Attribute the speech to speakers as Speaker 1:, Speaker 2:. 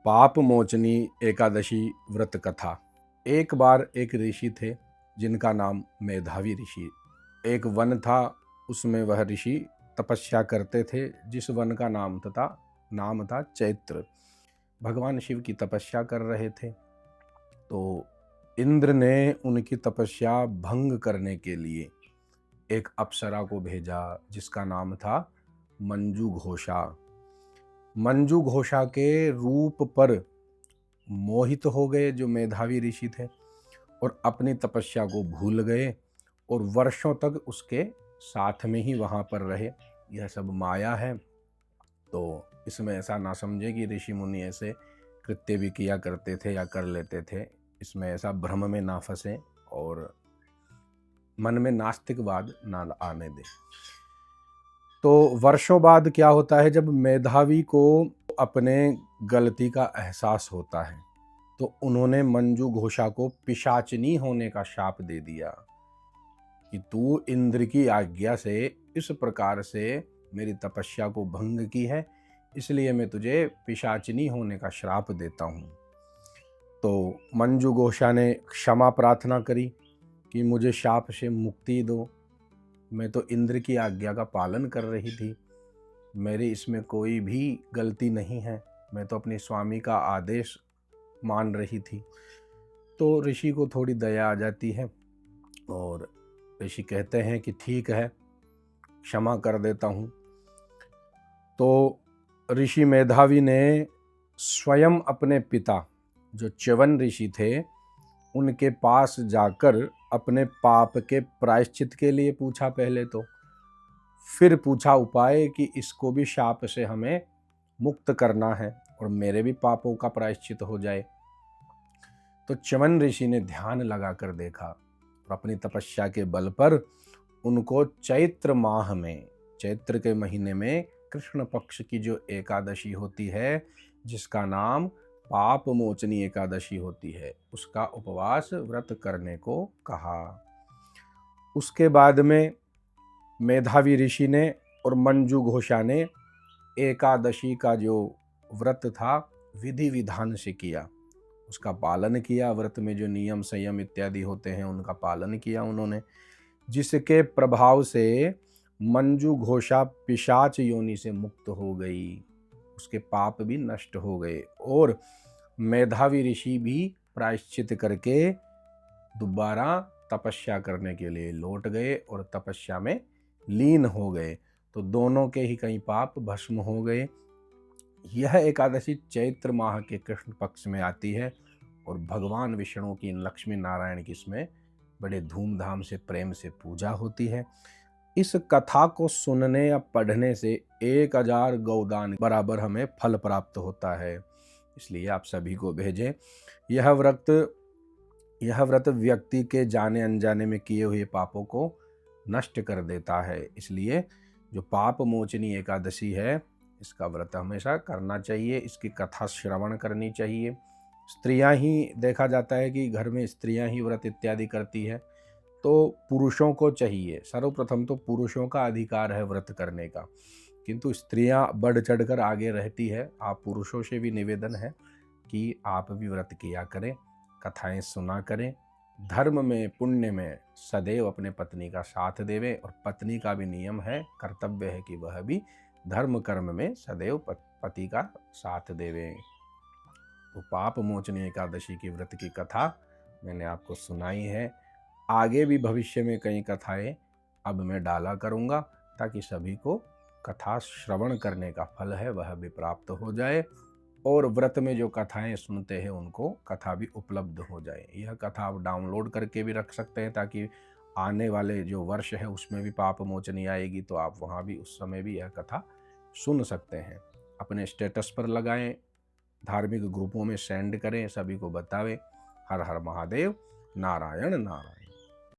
Speaker 1: पाप मोचनी एकादशी व्रत कथा। एक बार एक ऋषि थे जिनका नाम मेधावी ऋषि। एक वन था, उसमें वह ऋषि तपस्या करते थे, जिस वन का नाम था चैत्र। भगवान शिव की तपस्या कर रहे थे, तो इंद्र ने उनकी तपस्या भंग करने के लिए एक अप्सरा को भेजा जिसका नाम था मंजू घोषा। मंजू घोषा के रूप पर मोहित हो गए जो मेधावी ऋषि थे और अपनी तपस्या को भूल गए और वर्षों तक उसके साथ में ही वहाँ पर रहे। यह सब माया है, तो इसमें ऐसा ना समझे कि ऋषि मुनि ऐसे कृत्य भी किया करते थे या कर लेते थे। इसमें ऐसा भ्रम में ना फंसे और मन में नास्तिकवाद ना आने दे। तो वर्षों बाद क्या होता है, जब मेधावी को अपने गलती का एहसास होता है तो उन्होंने मंजू घोषा को पिशाचिनी होने का शाप दे दिया कि तू इंद्र की आज्ञा से इस प्रकार से मेरी तपस्या को भंग की है, इसलिए मैं तुझे पिशाचिनी होने का श्राप देता हूँ। तो मंजू घोषा ने क्षमा प्रार्थना करी कि मुझे शाप से मुक्ति दो, मैं तो इंद्र की आज्ञा का पालन कर रही थी, मेरी इसमें कोई भी गलती नहीं है, मैं तो अपने स्वामी का आदेश मान रही थी। तो ऋषि को थोड़ी दया आ जाती है और ऋषि कहते हैं कि ठीक है, क्षमा कर देता हूँ। तो ऋषि मेधावी ने स्वयं अपने पिता जो च्यवन ऋषि थे उनके पास जाकर अपने पाप के प्रायश्चित के लिए पूछा पहले, तो फिर पूछा उपाय कि इसको भी शाप से हमें मुक्त करना है और मेरे भी पापों का प्रायश्चित हो जाए। तो च्यवन ऋषि ने ध्यान लगाकर देखा और अपनी तपस्या के बल पर उनको चैत्र माह में, चैत्र के महीने में कृष्ण पक्ष की जो एकादशी होती है जिसका नाम पाप मोचनी एकादशी होती है, उसका उपवास व्रत करने को कहा। उसके बाद में मेधावी ऋषि ने और मंजू घोषा ने एकादशी का जो व्रत था विधि विधान से किया, उसका पालन किया। व्रत में जो नियम संयम इत्यादि होते हैं उनका पालन किया उन्होंने, जिसके प्रभाव से मंजू घोषा पिशाच योनि से मुक्त हो गई, उसके पाप भी नष्ट हो गए और मेधावी ऋषि भी प्रायश्चित करके दोबारा तपस्या करने के लिए लौट गए और तपस्या में लीन हो गए। तो दोनों के ही कई पाप भस्म हो गए। यह एकादशी चैत्र माह के कृष्ण पक्ष में आती है और भगवान विष्णु की, लक्ष्मी नारायण की इसमें बड़े धूमधाम से प्रेम से पूजा होती है। इस कथा को सुनने या पढ़ने से 1000 गौदान बराबर हमें फल प्राप्त होता है, इसलिए आप सभी को भेजें। यह व्रत व्यक्ति के जाने अनजाने में किए हुए पापों को नष्ट कर देता है, इसलिए जो पाप मोचनी एकादशी है इसका व्रत हमेशा करना चाहिए, इसकी कथा श्रवण करनी चाहिए। स्त्रियां ही, देखा जाता है कि घर में स्त्रियां ही व्रत इत्यादि करती है, तो पुरुषों को चाहिए, सर्वप्रथम तो पुरुषों का अधिकार है व्रत करने का, किंतु स्त्रियां बढ़ चढ़कर आगे रहती है। आप पुरुषों से भी निवेदन है कि आप भी व्रत किया करें, कथाएं सुना करें, धर्म में पुण्य में सदैव अपने पत्नी का साथ देवें और पत्नी का भी नियम है, कर्तव्य है कि वह भी धर्म कर्म में सदैव पति का साथ देवें। तो पाप मोचनी एकादशी की व्रत की कथा मैंने आपको सुनाई है। आगे भी भविष्य में कई कथाएं अब मैं डाला करूँगा ताकि सभी को कथा श्रवण करने का फल है वह भी प्राप्त हो जाए और व्रत में जो कथाएं सुनते हैं उनको कथा भी उपलब्ध हो जाए। यह कथा आप डाउनलोड करके भी रख सकते हैं ताकि आने वाले जो वर्ष है उसमें भी पाप मोचनी आएगी तो आप वहाँ भी उस समय भी यह कथा सुन सकते हैं। अपने स्टेटस पर लगाएं, धार्मिक ग्रुपों में सेंड करें, सभी को बतावें। हर हर महादेव, नारायण नारायण।